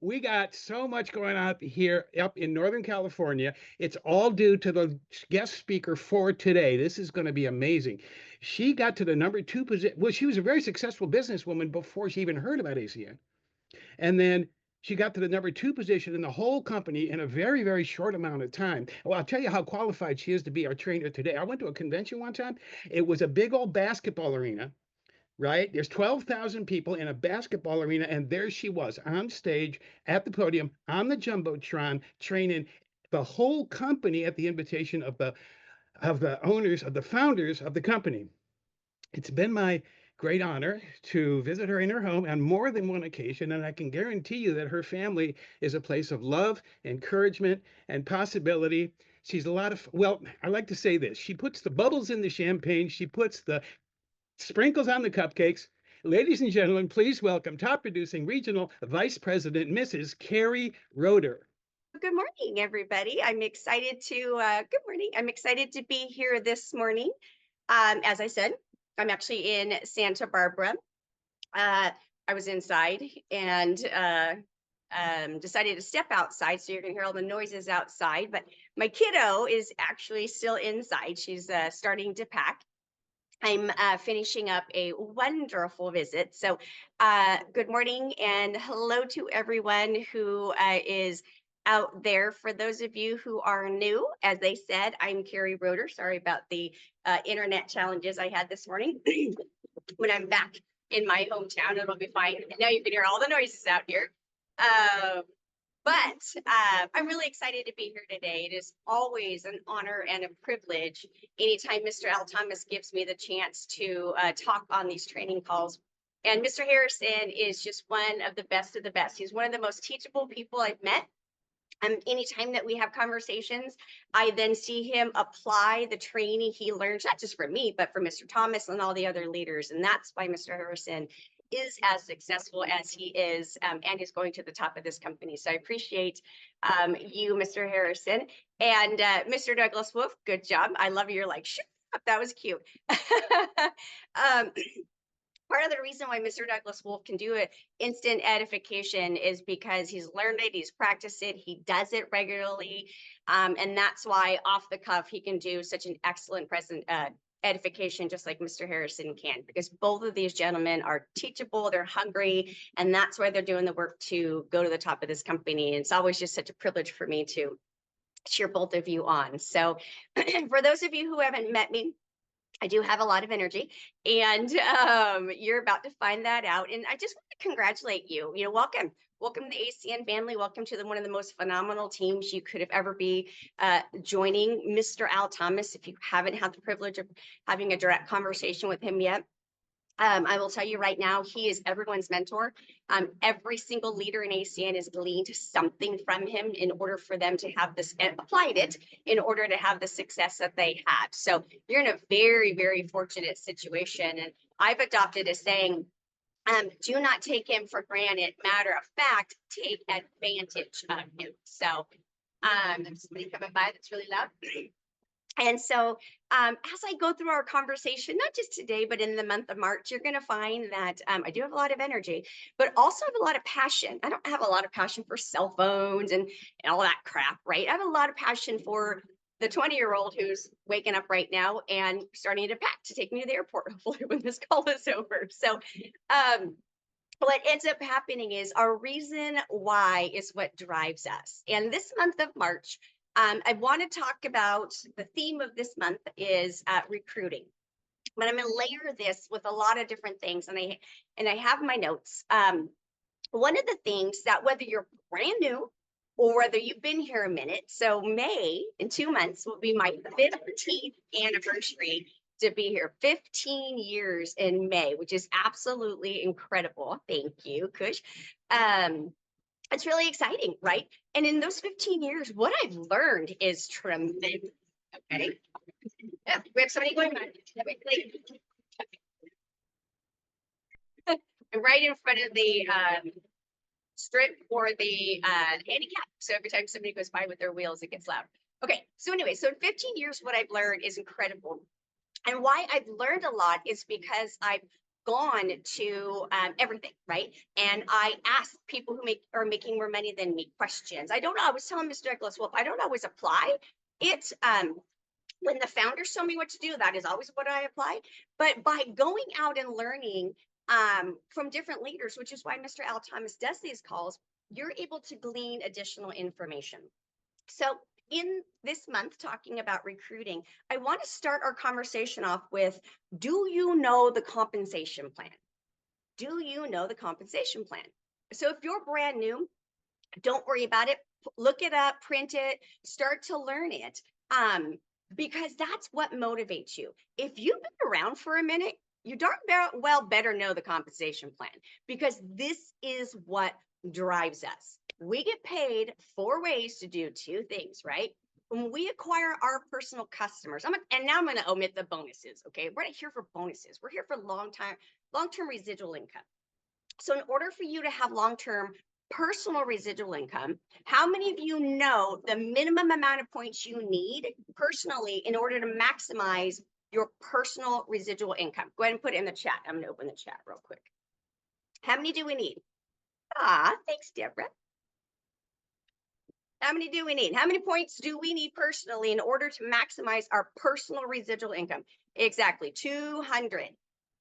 We got so much going on here up in Northern California. It's all due to the guest speaker for today. This is going to be amazing. She got to the number 2 position. Well, she was a very successful businesswoman before she even heard about ACN. And then she got to the number 2 position in the whole company in a very, very short amount of time. Well, I'll tell you how qualified she is to be our trainer today. I went to a convention one time. It was a big old basketball arena, right? There's 12,000 people in a basketball arena, and there she was on stage at the podium on the jumbotron training the whole company at the invitation of the owners of the founders of the company. It's been my great honor to visit her in her home on more than one occasion, and I can guarantee you that her family is a place of love, encouragement, and possibility. She's a lot of, well, I like to say this. She puts the bubbles in the champagne. She puts the sprinkles on the cupcakes. Ladies and gentlemen, please welcome top producing regional vice president, Mrs. Keri Roeder. Good morning, everybody. Good morning. I'm excited to be here this morning. As I said, I'm actually in Santa Barbara. I was inside and decided to step outside. So you're going to hear all the noises outside. But my kiddo is actually still inside. She's starting to pack. I'm finishing up a wonderful visit. So, good morning and hello to everyone who is out there. For those of you who are new, as they said, I'm Keri Roeder. Sorry about the internet challenges I had this morning. When I'm back in my hometown, it'll be fine. Now you can hear all the noises out here. But I'm really excited to be here today. It is always an honor and a privilege anytime Mr. Al Thomas gives me the chance to talk on these training calls. And Mr. Harrison is just one of the best of the best. He's one of the most teachable people I've met. Anytime that we have conversations, I then see him apply the training he learns, not just from me, but from Mr. Thomas and all the other leaders. And that's why Mr. Harrison is as successful as he is and is going to the top of this company. So I appreciate you, Mr. Harrison. And Mr. Douglas Wolf, good job. I love your like, shut up. That was cute. Part of the reason why Mr. Douglas Wolf can do it instant edification is because he's learned it, he's practiced it, he does it regularly. And that's why off the cuff, he can do such an excellent present edification, just like Mr. Harrison can, because both of these gentlemen are teachable, they're hungry, and that's why they're doing the work to go to the top of this company. And it's always just such a privilege for me to cheer both of you on. So for those of you who haven't met me, I do have a lot of energy, and you're about to find that out. And I just want to congratulate you. You know, welcome to the ACN family. Welcome to one of the most phenomenal teams you could have ever be joining Mr. Al Thomas. If you haven't had the privilege of having a direct conversation with him yet, I will tell you right now, he is everyone's mentor. Every single leader in ACN has gleaned something from him in order for them to have this and applied it in order to have the success that they had. So you're in a very, very fortunate situation. And I've adopted a saying, do not take him for granted. Matter of fact, take advantage of him. So there's somebody coming by that's really loud. And so as I go through our conversation, not just today, but in the month of March, you're going to find that I do have a lot of energy, but also have a lot of passion. I don't have a lot of passion for cell phones and all that crap, right? I have a lot of passion for the 20-year-old who's waking up right now and starting to pack to take me to the airport, hopefully when this call is over. So what ends up happening is our reason why is what drives us. And this month of March, I want to talk about the theme of this month is recruiting, but I'm going to layer this with a lot of different things, and I have my notes. One of the things that whether you're brand new or whether you've been here a minute, so May in 2 months will be my 15th anniversary to be here. 15 years in May, which is absolutely incredible. Thank you, Kush. It's really exciting, right? And in those 15 years, what I've learned is tremendous. Okay. Yeah, we have somebody going on. I'm right in front of the strip for the handicap. So every time somebody goes by with their wheels, it gets loud. Okay. So anyway, so in 15 years, what I've learned is incredible. And why I've learned a lot is because I've gone to everything, right? And I ask people who are making more money than me questions. I don't always tell Mr. Douglas, well, I don't always apply it. When the founders tell me what to do, that is always what I apply. But by going out and learning from different leaders, which is why Mr. Al Thomas does these calls, you're able to glean additional information. So in this month, talking about recruiting, I want to start our conversation off with, do you know the compensation plan? Do you know the compensation plan? So if you're brand new, don't worry about it. Look it up, print it, start to learn it. Because that's what motivates you. If you've been around for a minute, you darn well better know the compensation plan, because this is what drives us. We get paid 4 ways to do 2 things, right? When we acquire our personal customers, and now I'm going to omit the bonuses. Okay, we're not here for bonuses. We're here for long-term residual income. So in order for you to have long-term personal residual income, how many of you know the minimum amount of points you need personally in order to maximize your personal residual income? Go ahead and put it in the chat. I'm going to open the chat real quick. How many do we need? Thanks, Deborah. How many do we need? How many points do we need personally in order to maximize our personal residual income? Exactly, 200.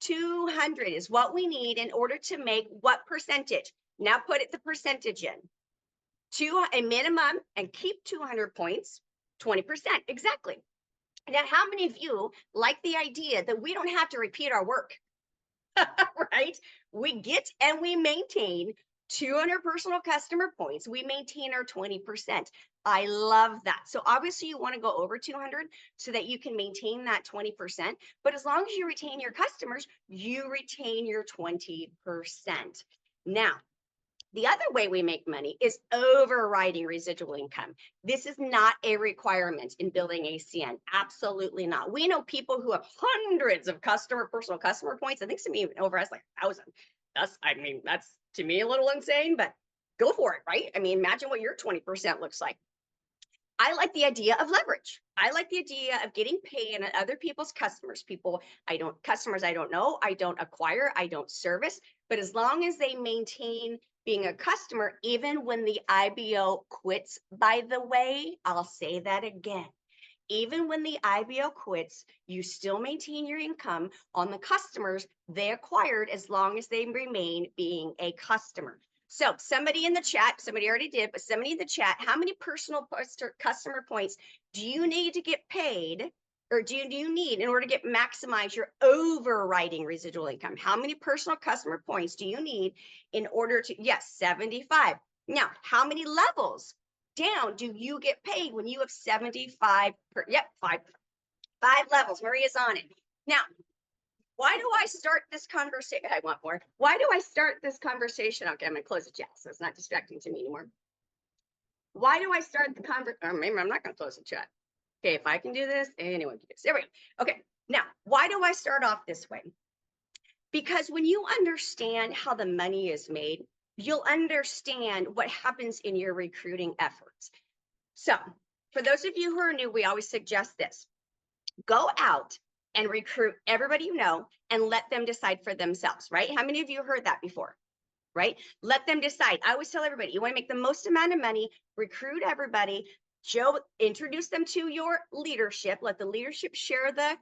200 is what we need in order to make what percentage? Now put it the percentage in. A minimum, and keep 200 points, 20%, exactly. Now, how many of you like the idea that we don't have to repeat our work, right? We get and we maintain 200 personal customer points. We maintain our 20%. I love that. So obviously you want to go over 200 so that you can maintain that 20%. But as long as you retain your customers, you retain your 20%. Now, the other way we make money is overriding residual income. This is not a requirement in building ACN. Absolutely not. We know people who have hundreds of personal customer points. I think some even over us like 1,000. That's to me a little insane, but go for it, right? I mean, imagine what your 20% looks like. I like the idea of leverage. I like the idea of getting paid on other people's customers, customers I don't know, I don't acquire, I don't service, but as long as they maintain being a customer, even when the IBO quits, by the way, I'll say that again. Even when the IBO quits, you still maintain your income on the customers they acquired as long as they remain being a customer. So somebody in the chat, somebody already did, but somebody in the chat, how many personal customer points do you need to get paid, or do you need in order to maximize your overriding residual income? How many personal customer points do you need in order to, yes, 75. Now, how many levels down do you get paid when you have 75 five levels? Maria's on it. Now, why do I start this conversation? I want more. Why do I start this conversation? Okay, I'm gonna close the chat so it's not distracting to me anymore. Why do I start the conversation? Maybe I'm not gonna close the chat. Okay, if I can do this, anyone can do this. There we go. Okay, now, why do I start off this way? Because when you understand how the money is made, you'll understand what happens in your recruiting efforts. So for those of you who are new, we always suggest this. Go out and recruit everybody you know and let them decide for themselves, right? How many of you heard that before, right? Let them decide. I always tell everybody, you want to make the most amount of money, recruit everybody, introduce them to your leadership, let the leadership share the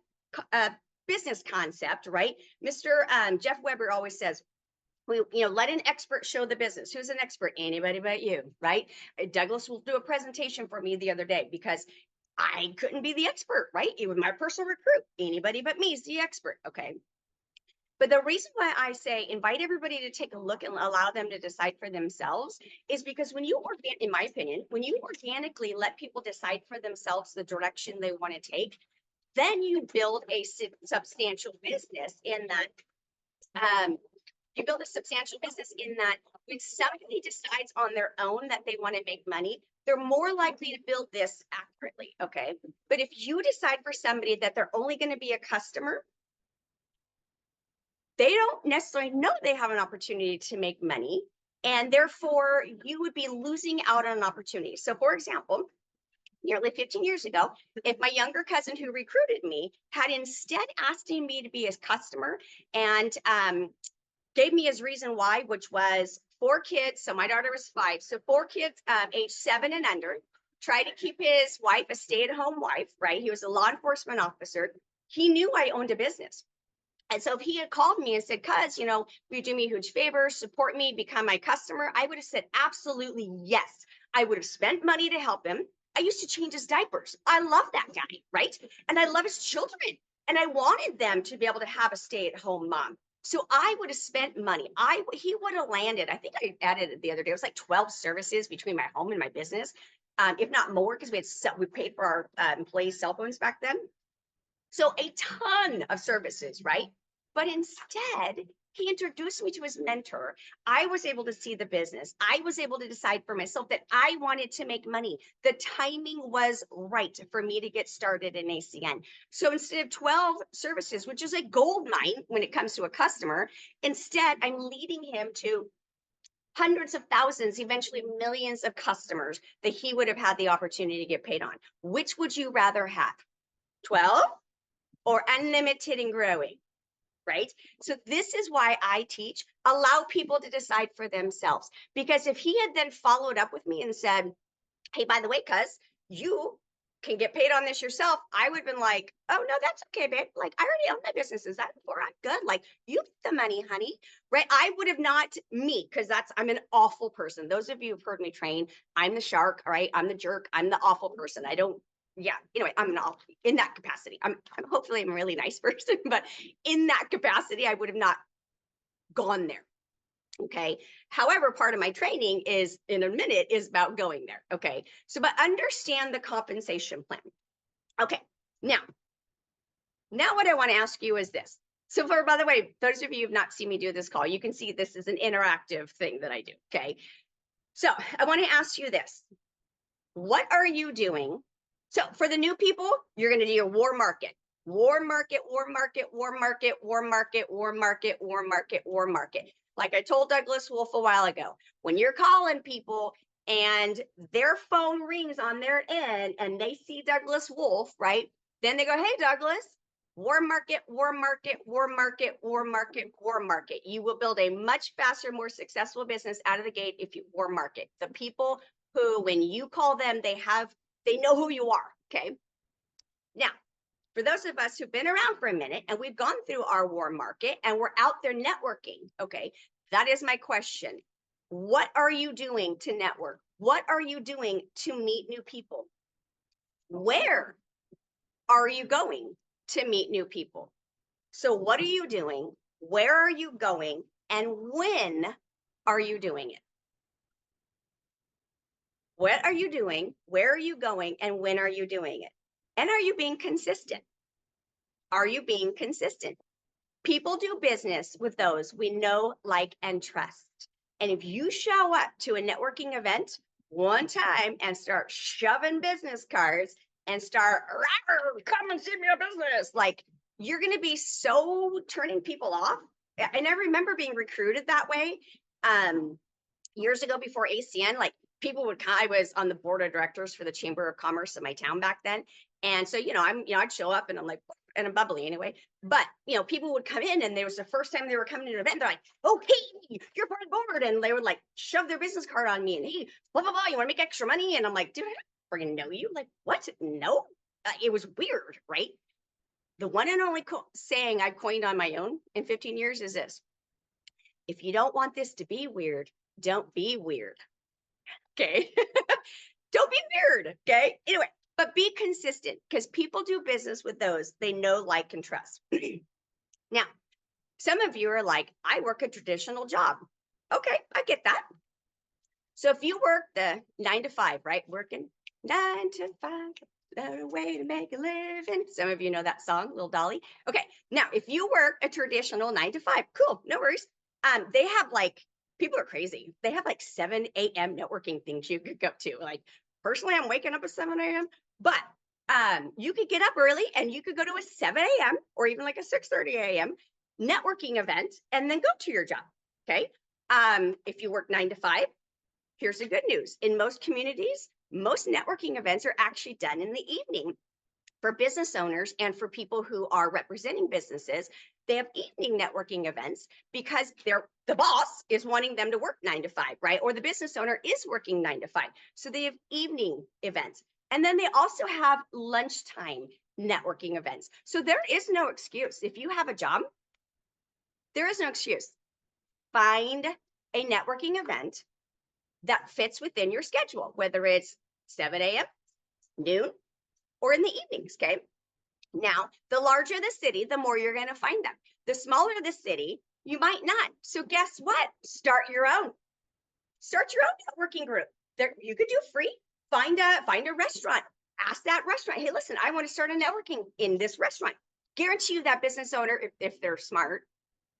business concept, right? Mr. Jeff Weber always says, let an expert show the business. Who's an expert? Anybody but you, right? Douglas will do a presentation for me the other day because I couldn't be the expert, right? It was my personal recruit. Anybody but me is the expert, okay? But the reason why I say invite everybody to take a look and allow them to decide for themselves is because in my opinion, when you organically let people decide for themselves the direction they want to take, then you build a substantial business in that. You build a substantial business in that when somebody decides on their own that they want to make money, they're more likely to build this accurately, okay? But if you decide for somebody that they're only going to be a customer, they don't necessarily know they have an opportunity to make money, and therefore you would be losing out on an opportunity. So for example, nearly 15 years ago, if my younger cousin who recruited me had instead asking me to be his customer and gave me his reason why, which was 4 kids. So my daughter was 5. So 4 kids, age 7 and under, tried to keep his wife a stay-at-home wife, right? He was a law enforcement officer. He knew I owned a business. And so if he had called me and said, cuz, you know, will you do me a huge favor, support me, become my customer? I would have said, absolutely yes. I would have spent money to help him. I used to change his diapers. I love that guy, right? And I love his children. And I wanted them to be able to have a stay-at-home mom. So I would have spent money. He would have landed. I think I added it the other day. It was like 12 services between my home and my business, if not more, because we paid for our employees' cell phones back then. So a ton of services, right? But instead, he introduced me to his mentor. I was able to see the business. I was able to decide for myself that I wanted to make money. The timing was right for me to get started in ACN. So instead of 12 services, which is a gold mine when it comes to a customer, instead I'm leading him to hundreds of thousands, eventually millions of customers that he would have had the opportunity to get paid on. Which would you rather have? 12 or unlimited and growing? Right? So this is why I teach, allow people to decide for themselves. Because if he had then followed up with me and said, hey, by the way, cuz you can get paid on this yourself, I would have been like, oh no, that's okay, babe. Like, I already own my businesses. That before I'm good. Like, you get the money, honey. Right? I would have not me, because I'm an awful person. Those of you who've heard me train, I'm the shark, all right? I'm the jerk, I'm the awful person. I don't, yeah, anyway, I'm not in that capacity. I'm hopefully I'm a really nice person, but in that capacity, I would have not gone there. Okay. However, part of my training is in a minute is about going there. Okay. So, but understand the compensation plan. Okay. Now what I want to ask you is this. So by the way, those of you who've not seen me do this call, you can see this is an interactive thing that I do. Okay. So I want to ask you this. What are you doing? So for the new people, you're going to do your war market. War market, war market, war market, war market, war market, war market, war market. Like I told Douglas Wolf a while ago, when you're calling people and their phone rings on their end and they see Douglas Wolf, right? Then they go, hey, Douglas, war market, war market, war market, war market, war market. You will build a much faster, more successful business out of the gate if you war market. The people who, when you call them, they know who you are. Okay. Now, for those of us who've been around for a minute and we've gone through our war market and we're out there networking, okay, that is my question. What are you doing to network? What are you doing to meet new people? Where are you going to meet new people? So what are you doing? Where are you going? And when are you doing it? What are you doing? Where are you going? And when are you doing it? And are you being consistent? Are you being consistent? People do business with those we know, like, and trust. And if you show up to a networking event one time and start shoving business cards and start, come and see me a business, like, you're going to be so turning people off. And I remember being recruited that way years ago before ACN. Like, people would come, I was on the board of directors for the Chamber of Commerce in my town back then. And so, I'd show up and I'm like, and I'm bubbly anyway. But, people would come in and it was the first time they were coming to an event. They're like, oh, hey, you're part of the board. And they would like shove their business card on me and, hey, blah, blah, blah, you want to make extra money? And I'm like, dude, I don't freaking know you. Like, what? No, it was weird, right? The one and only saying I coined on my own in 15 years is this. If you don't want this to be weird, don't be weird. Okay. Don't be weird. Okay. Anyway, but be consistent because people do business with those they know, like, and trust. Now, some of you are like, I work a traditional job. Okay, I get that. So if you work the 9 to 5, right? Working 9 to 5, a way to make a living. Some of you know that song, Little Dolly. Okay, now if you work a traditional 9 to 5, cool, no worries. They have like, people are crazy. They have like 7 a.m. networking things you could go to. Like, personally, I'm waking up at 7 a.m., but you could get up early and you could go to a 7 a.m. or even like a 6:30 a.m. networking event and then go to your job. Okay. If you work 9 to 5, here's the good news. In most communities, Most networking events are actually done in the evening for business owners and for people who are representing businesses. They have evening networking events because the boss is wanting them to work 9 to 5, right? Or the business owner is working 9 to 5. So they have evening events. And then they also have lunchtime networking events. So there is no excuse. If you have a job, there is no excuse. Find a networking event that fits within your schedule, whether it's 7 a.m., noon, or in the evenings. Okay. Now, the larger the city, the more you're going to find them. The smaller the city, you might not. So guess what? Start your own. Start your own networking group. There, you could do free. Find a restaurant. Ask that restaurant, hey, listen, I want to start a networking in this restaurant. Guarantee you that business owner, if they're smart,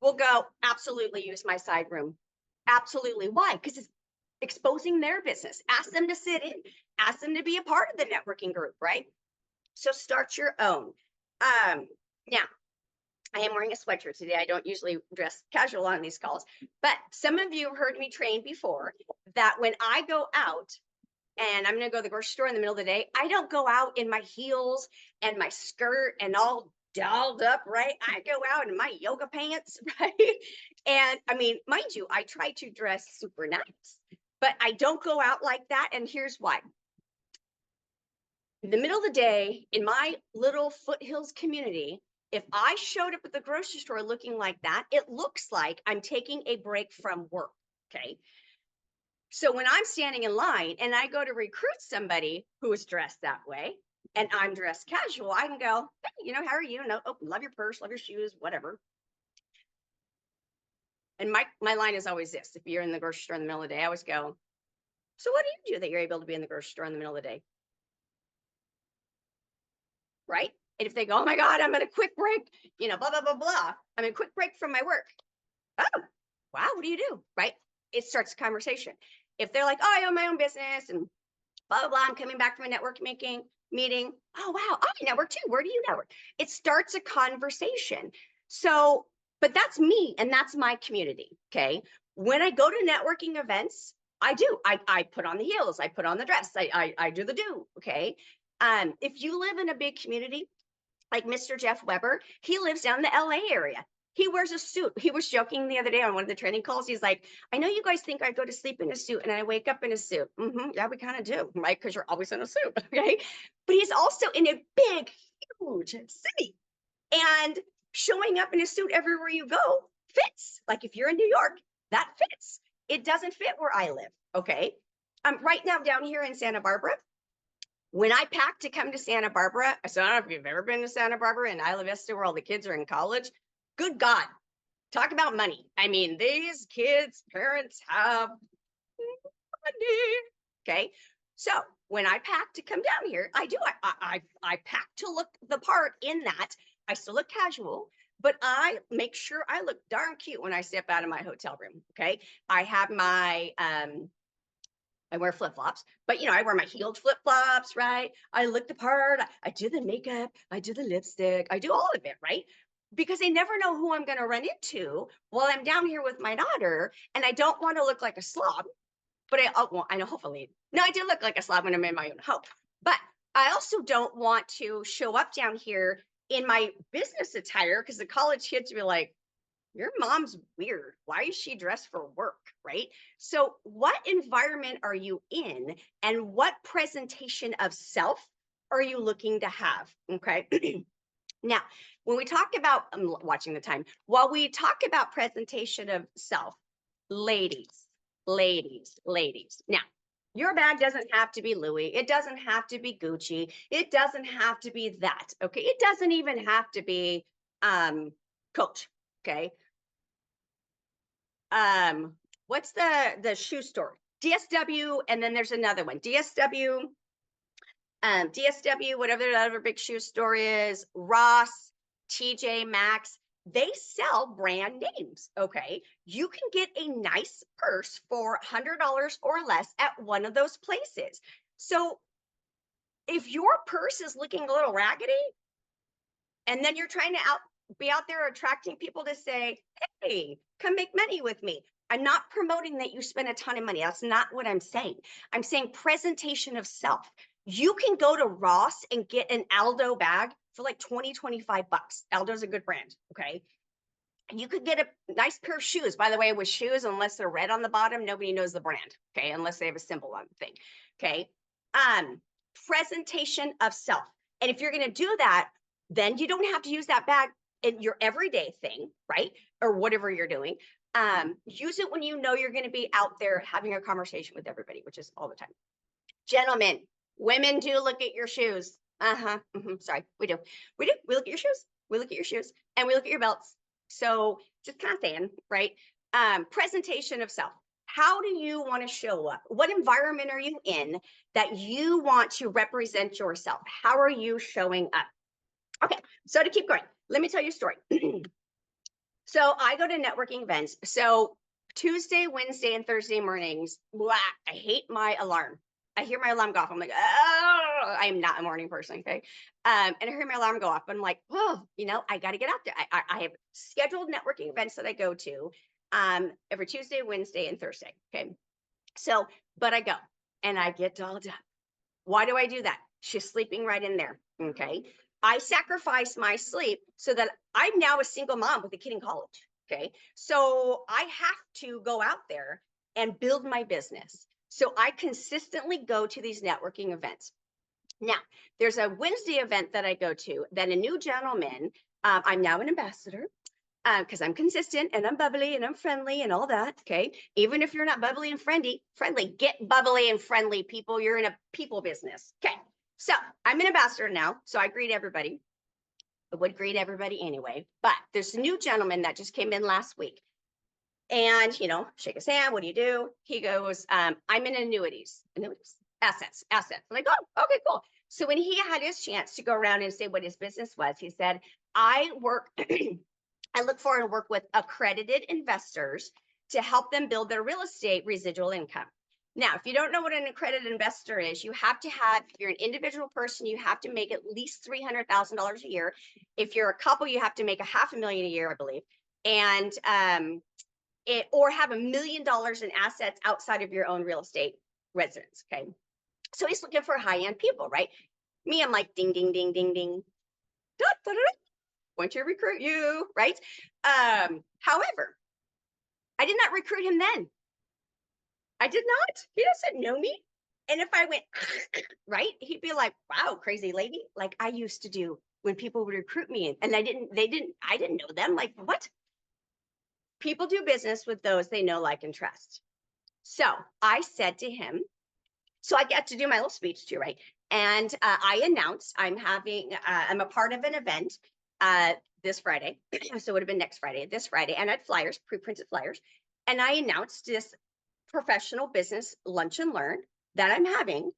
will go, absolutely use my side room. Absolutely. Why? Because it's exposing their business. Ask them to sit in. Ask them to be a part of the networking group, right? So start your own. Now, I am wearing a sweatshirt today. I don't usually dress casual on these calls, but some of you have heard me train before that when I go out and I'm going to go to the grocery store in the middle of the day, I don't go out in my heels and my skirt and all dolled up, right? I go out in my yoga pants, right? And I mean, mind you, I try to dress super nice, but I don't go out like that. And here's why. In the middle of the day, in my little foothills community, if I showed up at the grocery store looking like that, it looks like I'm taking a break from work. Okay. So when I'm standing in line and I go to recruit somebody who is dressed that way and I'm dressed casual, I can go, hey, how are you? No, oh, love your purse, love your shoes, whatever. And my line is always this. If you're in the grocery store in the middle of the day, I always go, so what do you do that you're able to be in the grocery store in the middle of the day? Right? And if they go, oh my God, I'm on a quick break, blah, blah, blah, blah. I'm in a quick break from my work. Oh, wow, what do you do? Right? It starts a conversation. If they're like, oh, I own my own business and blah, blah, blah, I'm coming back from a network meeting. Oh, wow, I network too. Where do you network? It starts a conversation. So, but that's me and that's my community. Okay. When I go to networking events, I do. I put on the heels, I put on the dress, I do the do. Okay. If you live in a big community, like Mr. Jeff Weber, he lives down in the LA area. He wears a suit. He was joking the other day on one of the training calls. He's like, I know you guys think I go to sleep in a suit and I wake up in a suit. Yeah, we kind of do, right? Because you're always in a suit, okay? But he's also in a big, huge city. And showing up in a suit everywhere you go fits. Like if you're in New York, that fits. It doesn't fit where I live, okay? Right now down here in Santa Barbara, when I packed to come to Santa Barbara, so I don't know if you've ever been to Santa Barbara and Isla Vista where all the kids are in college. Good God, talk about money. I mean, these kids' parents have money. Okay. So when I pack to come down here, I do. I pack to look the part in that. I still look casual, but I make sure I look darn cute when I step out of my hotel room. Okay. I have my I wear flip-flops, but I wear my heeled flip-flops, right? I look the part, I do the makeup, I do the lipstick, I do all of it, right? Because I never know who I'm going to run into while I'm down here with my daughter, and I don't want to look like a slob, but I know hopefully, no, I do look like a slob when I'm in my own home, but I also don't want to show up down here in my business attire because the college kids will be like, your mom's weird. Why is she dressed for work? Right? So, what environment are you in, and what presentation of self are you looking to have? Okay. Now, when we talk about, I'm watching the time, while we talk about presentation of self, ladies, now, your bag doesn't have to be Louis. It doesn't have to be Gucci. It doesn't have to be that. Okay. It doesn't even have to be Coach. Okay. What's the shoe store? DSW, and then there's another one. DSW, whatever the other big shoe store is, Ross, TJ Maxx, they sell brand names. Okay. You can get a nice purse for $100 or less at one of those places. So if your purse is looking a little raggedy, and then you're trying to be out there attracting people to say, hey, come make money with me. I'm not promoting that you spend a ton of money. That's not what I'm saying. I'm saying presentation of self. You can go to Ross and get an Aldo bag for like 20, 25 bucks. Aldo's a good brand. Okay. You could get a nice pair of shoes. By the way, with shoes, unless they're red on the bottom, nobody knows the brand. Okay. Unless they have a symbol on the thing. Okay. Presentation of self. And if you're going to do that, then you don't have to use that bag in your everyday thing, right? Or whatever you're doing. Use it when you know you're going to be out there having a conversation with everybody, which is all the time. Gentlemen, women do look at your shoes. Sorry, we do. We do. We look at your shoes. We look at your shoes and we look at your belts. So just kind of saying, right? Presentation of self. How do you want to show up? What environment are you in that you want to represent yourself? How are you showing up? Okay, so to keep going, let me tell you a story. So I go to networking events. So Tuesday, Wednesday, and Thursday mornings, blah, I hate my alarm. I hear my alarm go off. I'm like, oh, I'm not a morning person. Okay. And I hear my alarm go off. But I'm like, oh, I got to get out there. I have scheduled networking events that I go to every Tuesday, Wednesday, and Thursday. Okay. So, but I go and I get dolled up. Why do I do that? She's sleeping right in there. Okay. I sacrifice my sleep so that I'm now a single mom with a kid in college. Okay. So I have to go out there and build my business. So I consistently go to these networking events. Now, there's a Wednesday event that I go to, then a new gentleman. I'm now an ambassador because I'm consistent and I'm bubbly and I'm friendly and all that. Okay. Even if you're not bubbly and friendly, get bubbly and friendly, people. You're in a people business. Okay. So I'm an ambassador now. So I greet everybody. I would greet everybody anyway. But there's a new gentleman that just came in last week. And, shake his hand. What do you do? He goes, I'm in annuities, assets. I'm like, oh, okay, cool. So when he had his chance to go around and say what his business was, he said, I look for and work with accredited investors to help them build their real estate residual income. Now, if you don't know what an accredited investor is, you have to have, if you're an individual person, you have to make at least $300,000 a year. If you're a couple, you have to make $500,000 a year, I believe. And, or have $1 million in assets outside of your own real estate residence. Okay. So he's looking for high-end people, right? Me, I'm like, ding, ding, ding, ding, ding. Da, da, da, da. Want to recruit you, right? However, I did not recruit him then. I did not. He doesn't know me. And if I went, right, he'd be like, wow, crazy lady, like I used to do when people would recruit me. And I didn't know them. Like, what? People do business with those they know, like, and trust. So I said to him, so I get to do my little speech too, right? And I announced I'm a part of an event this Friday. So it would have been next Friday, this Friday. And I had flyers, pre-printed flyers. And I announced this professional business lunch and learn that I'm having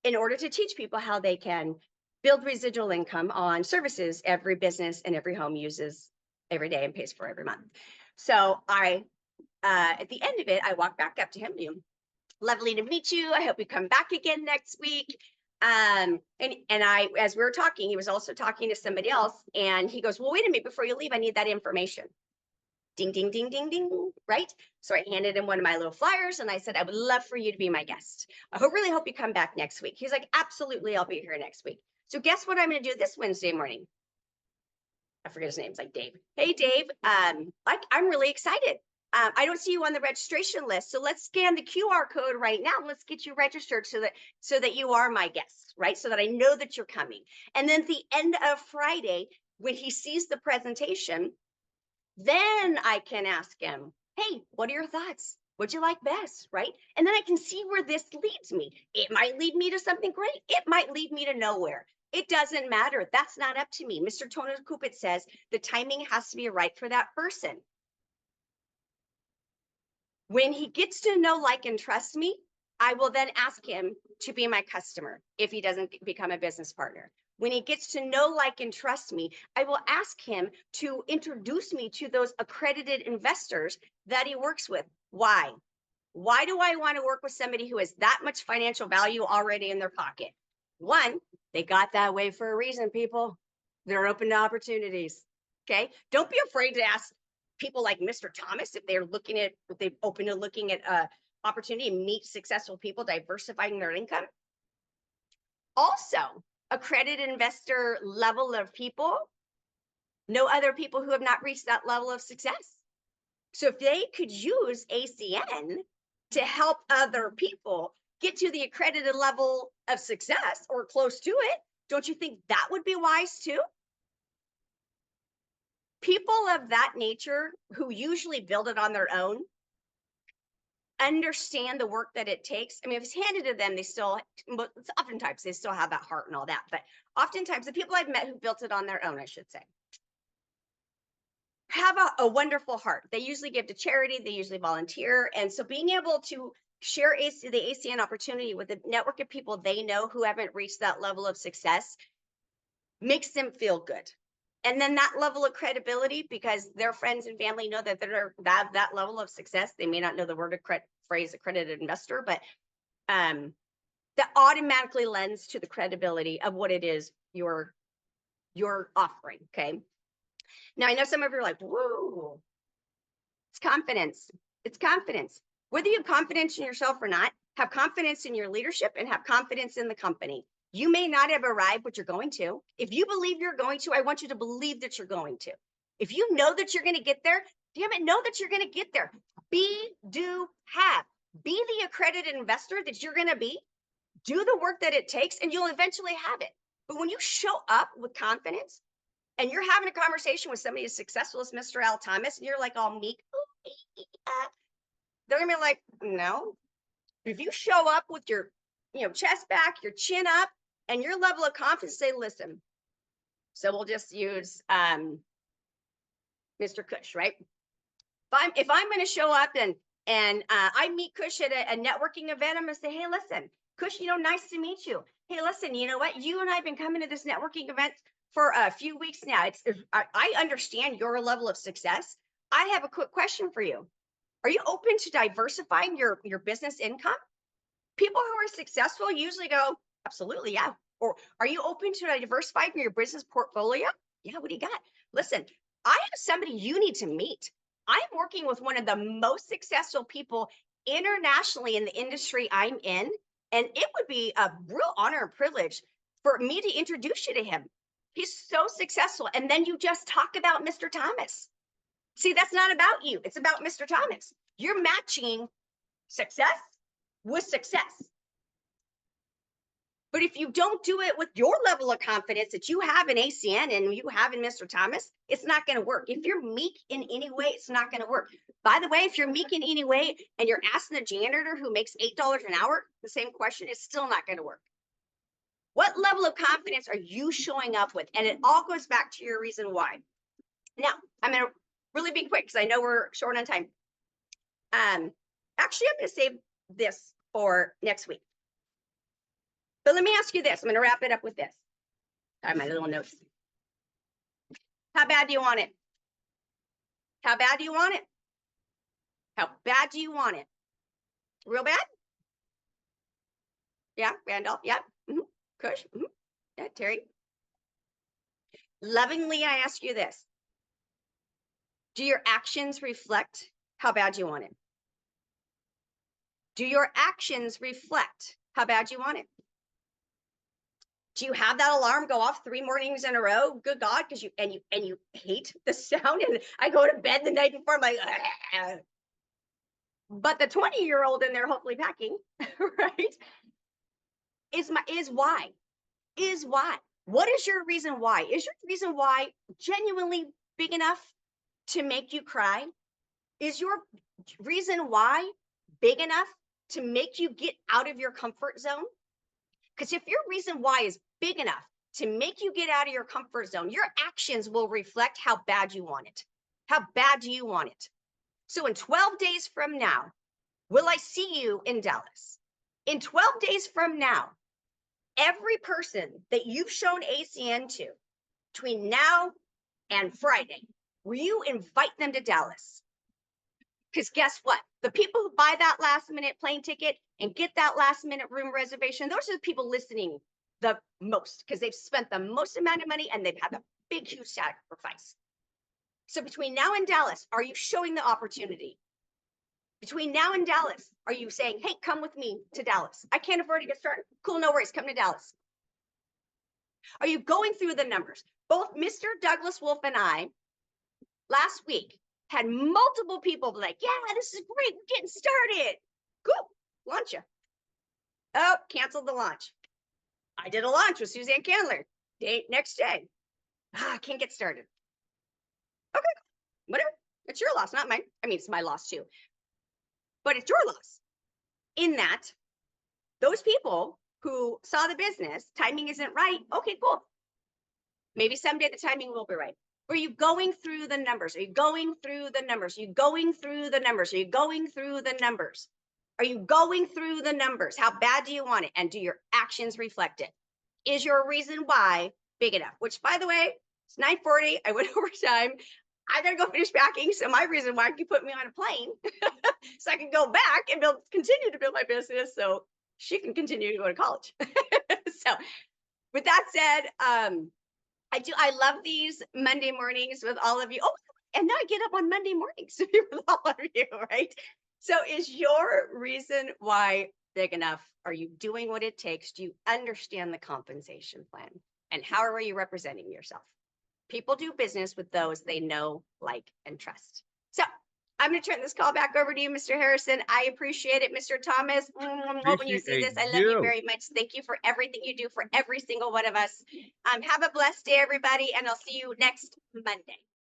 in order to teach people how they can build residual income on services every business and every home uses every day and pays for every month. So at the end of it, I walked back up to him. Lovely to meet you. I hope you come back again next week. And I, as we were talking, he was also talking to somebody else, and he goes, well, wait a minute, before you leave, I need that information. Ding, ding, ding, ding, ding, right? So I handed him one of my little flyers and I said, I would love for you to be my guest. Really hope you come back next week. He's like, absolutely, I'll be here next week. So guess what I'm going to do this Wednesday morning? I forget his name. It's like Dave. Hey, Dave. I'm really excited. I don't see you on the registration list. So let's scan the QR code right now. Let's get you registered so that you are my guest, right? So that I know that you're coming. And then at the end of Friday, when he sees the presentation, then I can ask him, hey, what are your thoughts? What'd you like best, right? And then I can see where this leads me. It might lead me to something great. It might lead me to nowhere. It doesn't matter. That's not up to me. Mr. Tony Kupit says the timing has to be right for that person. When he gets to know, like, and trust me, I will then ask him to be my customer if he doesn't become a business partner. When he gets to know, like, and trust me, I will ask him to introduce me to those accredited investors that he works with. Why? Why do I want to work with somebody who has that much financial value already in their pocket? One, they got that way for a reason, people. They're open to opportunities. Okay. Don't be afraid to ask people like Mr. Thomas, if they're open to looking at opportunity and meet successful people, diversifying their income. Also, accredited investor level of people, no other people who have not reached that level of success. So if they could use ACN to help other people get to the accredited level of success or close to it, don't you think that would be wise too? People of that nature who usually build it on their own understand the work that it takes. I mean, if it's handed to them, oftentimes they still have that heart and all that. But oftentimes the people I've met who built it on their own, I should say, have a wonderful heart. They usually give to charity, they usually volunteer. And so being able to share the ACN opportunity with a network of people they know who haven't reached that level of success makes them feel good. And then that level of credibility, because their friends and family know that they're that level of success. They may not know the phrase accredited investor, but that automatically lends to the credibility of what it is you're offering. Okay. Now I know some of you are like, whoa, it's confidence. It's confidence. Whether you have confidence in yourself or not, have confidence in your leadership and have confidence in the company. You may not have arrived, but you're going to. If you believe you're going to, I want you to believe that you're going to. If you know that you're going to get there, damn it, know that you're going to get there. Be, do, have. Be the accredited investor that you're going to be. Do the work that it takes, and you'll eventually have it. But when you show up with confidence, and you're having a conversation with somebody as successful as Mr. Al Thomas, and you're like all meek, they're going to be like, no. If you show up with your chest back, your chin up, and your level of confidence, say, listen, so we'll just use Mr. Cush, right? If I'm going to show up and I meet Cush at a networking event, I'm going to say, hey, listen, Cush, nice to meet you. Hey, listen, you know what? You and I have been coming to this networking event for a few weeks now. I understand your level of success. I have a quick question for you. Are you open to diversifying your business income? People who are successful usually go, absolutely, yeah. Or are you open to diversifying your business portfolio? Yeah, what do you got? Listen, I have somebody you need to meet. I'm working with one of the most successful people internationally in the industry I'm in, and it would be a real honor and privilege for me to introduce you to him. He's so successful. And then you just talk about Mr. Thomas. See, that's not about you. It's about Mr. Thomas. You're matching success with success. But if you don't do it with your level of confidence that you have in ACN and you have in Mr. Thomas, it's not going to work. If you're meek in any way, it's not going to work. By the way, if you're meek in any way and you're asking the janitor who makes $8 an hour the same question, it's still not going to work. What level of confidence are you showing up with? And it all goes back to your reason why. Now, I'm going to really be quick because I know we're short on time. Actually, I'm going to save this for next week. But let me ask you this. I'm going to wrap it up with this. I have my little notes. How bad do you want it? How bad do you want it? How bad do you want it? Real bad? Yeah, Randolph. Yeah. Kush. Yeah, Terry. Lovingly, I ask you this. Do your actions reflect how bad you want it? Do your actions reflect how bad you want it? Do you have that alarm go off 3 mornings in a row? Good God, because you hate the sound. And I go to bed the night before, I'm like, ah. But the 20-year-old in there, hopefully packing, right? Is why. What is your reason why? Is your reason why genuinely big enough to make you cry? Is your reason why big enough to make you get out of your comfort zone? Because if your reason why is big enough to make you get out of your comfort zone, your actions will reflect how bad you want it. How bad do you want it? So in 12 days from now, will I see you in Dallas? In 12 days from now, every person that you've shown ACN to between now and Friday, will you invite them to Dallas? Because guess what? The people who buy that last minute plane ticket and get that last minute room reservation, those are the people listening the most because they've spent the most amount of money and they've had a big, huge sacrifice. So between now and Dallas, are you showing the opportunity? Between now and Dallas, are you saying, hey, come with me to Dallas? I can't afford to get started. Cool, no worries, come to Dallas. Are you going through the numbers? Both Mr. Douglas Wolf and I last week had multiple people be like, yeah, this is great. We're getting started. Cool, launch you. Oh, canceled the launch. I did a launch with Suzanne Candler. Next day. I can't get started. Okay, whatever. It's your loss, not mine. I mean, it's my loss too, but it's your loss. In that, those people who saw the business, timing isn't right. Okay, cool. Maybe someday the timing will be right. Are you going through the numbers? Are you going through the numbers? Are you going through the numbers? Are you going through the numbers? Are you going through the numbers? How bad do you want it? And do your actions reflect it? Is your reason why big enough? Which, by the way, it's 9:40. I went overtime. I gotta go finish packing. So my reason why you put me on a plane so I can go back and continue to build my business so she can continue to go to college. So with that said, I love these Monday mornings with all of you. Oh, and now I get up on Monday mornings with all of you, right? So is your reason why big enough? Are you doing what it takes? Do you understand the compensation plan? And how are you representing yourself? People do business with those they know, like, and trust. So I'm going to turn this call back over to you, Mr. Harrison. I appreciate it, Mr. Thomas. When you see this, I love you very much. Thank you for everything you do for every single one of us. Have a blessed day, everybody, and I'll see you next Monday.